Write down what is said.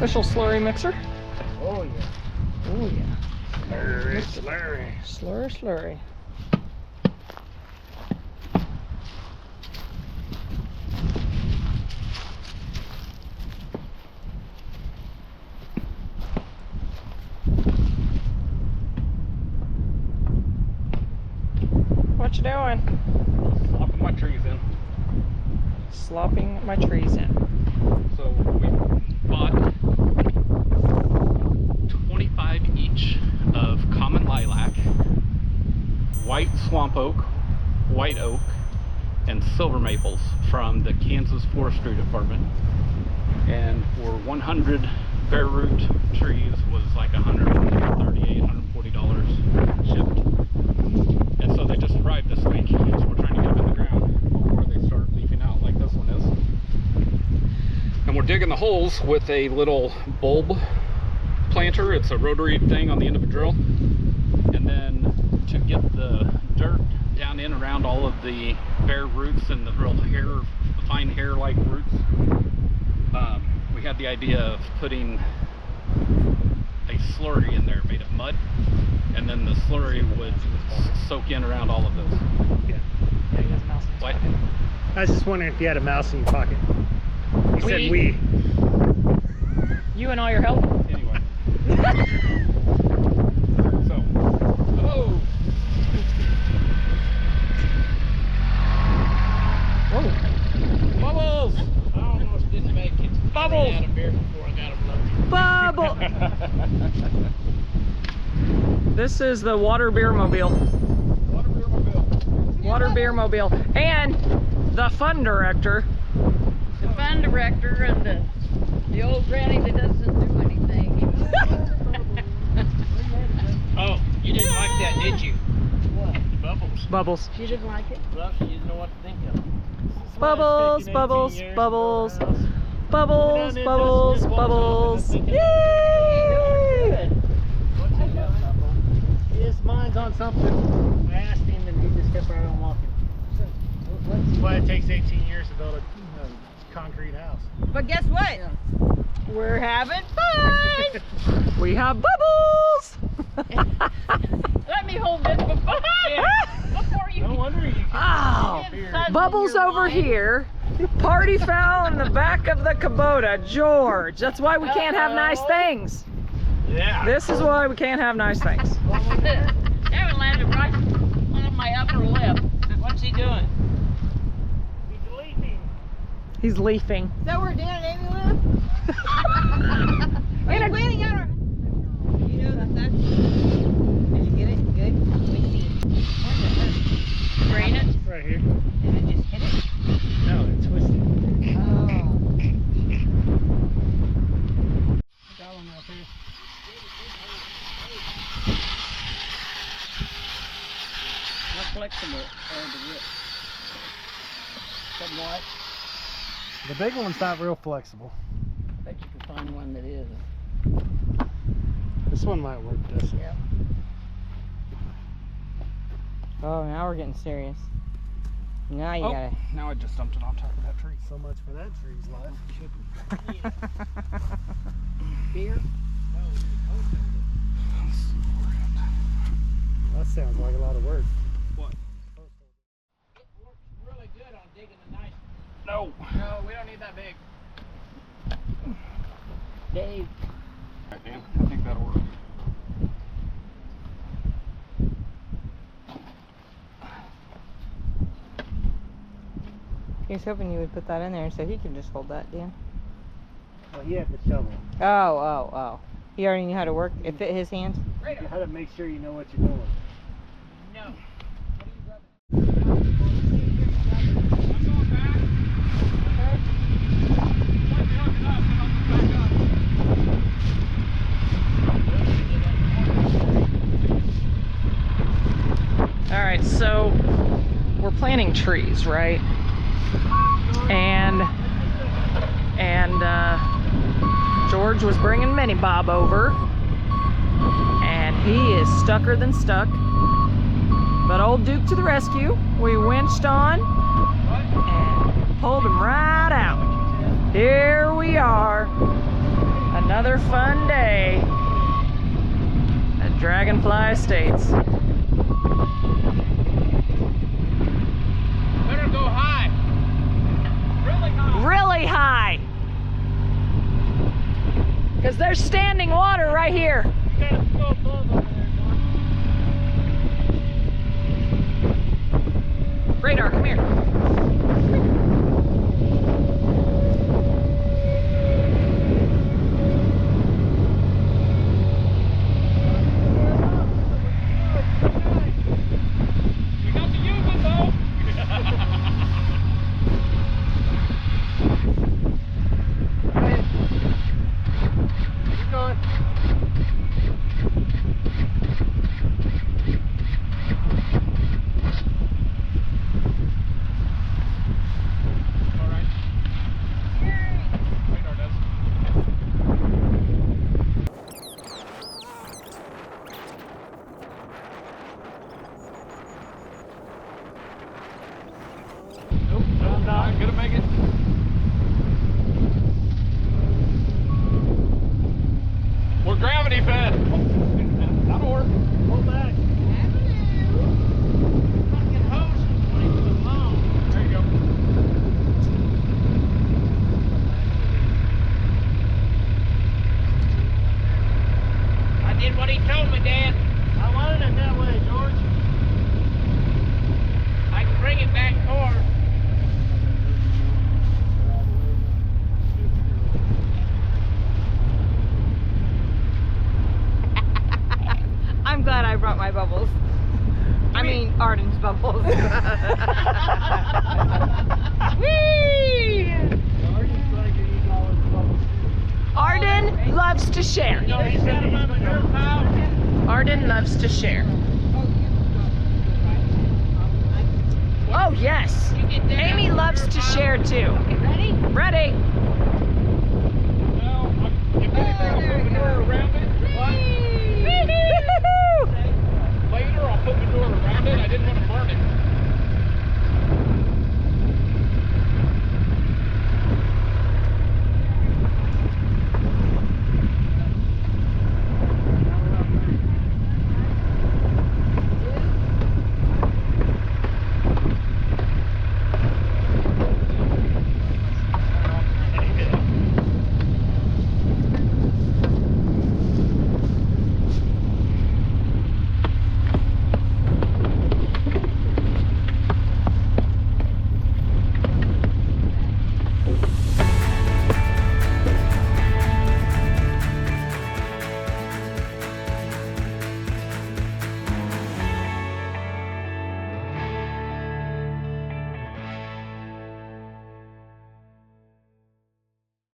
Official slurry mixer. Oh yeah. Oh yeah. Slurry. Slurry. What you doing? Slopping my trees in. Slopping my trees in. So we bought 25 each of common lilac, white swamp oak, white oak, and silver maples from the Kansas Forestry Department. And for 100 bare root trees was like $138, $140 shipped. And so they just arrived this week, so we're trying to get them in the ground before they start leafing out like this one is. And we're digging the holes with a little bulb planter. It's a rotary thing on the end of a drill. And then to get the dirt down in around all of the bare roots and the real fine hair-like roots, we had the idea of putting a slurry in there made of mud, and then the slurry would soak in around all of those. Yeah. Yeah, he has a mouse in his What? pocket. I was just wondering if you had a mouse in your pocket. You said We. You and all your help? Anyway. So, oh! Whoa. Bubbles! I almost didn't make it. Bubbles! I ran out of beer before I got them loaded. Bubble! This is the water beer mobile. Water beer mobile. And the fun director. The fun director and the old granny that doesn't do anything. Oh, you didn't like that, did you? What? The bubbles. Bubbles. She didn't like it? Well, she didn't know what to think of them. Bubbles, bubbles, bubbles. Bubbles, bubbles, bubbles. Yay! What's that about? His mind's on something. I asked him and he just kept right on walking. That's why it takes 18 years to build a concrete house. But guess what? We're having fun! We have bubbles! Let me hold this before you. No wonder you can't Oh, Suddenly Bubbles you're over lying. here. Party foul in the back of the Kubota. George, that's why we can't have nice things. Yeah. This is why we can't have nice things. That one landed right on my upper lip. What's he doing? He's leaving. He's leafing. Is that where Dan and Amy live? Are you cleaning out our... You know that's... Did you get it? Good? Drain it? Right here. And then just hit it? No, it's twisted. Oh. Got one out there. How flexible are the whip? Somewhat. The big one's not real flexible. Bet you can find one that is. This one might work decent. Yeah. Oh, now we're getting serious. Now you Oh, gotta. now I just dumped it on top of that tree. So much for that tree's life. Beer? That sounds like a lot of work. What? It works really good on digging a nice... No! No, we don't need that big. Dave. Alright, Dan, I think that'll work. He was hoping you would put that in there so he could just hold that, Dan. Well, he had the shovel. Oh. He already knew how to work. It fit his hands. You had to make sure you know what you're doing. No. Alright, so we're planting trees, right? And George was bringing Minnie Bob over, and he is stucker than stuck. But old Duke to the rescue. We winched on and pulled him right out. Here we are. Another fun day at Dragonfly Estates. Better go high. Really high. Really high. Because there's standing water right here. You gotta go above over there, George. Radar, come here. We got to use it though. Keep going. All right. Radar does. Nope, not gonna make it. We're gravity fed. That'll work. Pull back. Fucking hose is 20 foot long. There you go. I did what he told me, Dad. I wanted it that way, George. I can bring it back forward. I'm glad I brought my bubbles. I mean, Arden's bubbles. Whee! George is like you eat all his bubbles. Arden loves to share. No, he said he's been here, pal. Arden loves to share. Oh, yes. Amy loves to share too. Ready? Ready? Well, if anything, I'm moving her around it.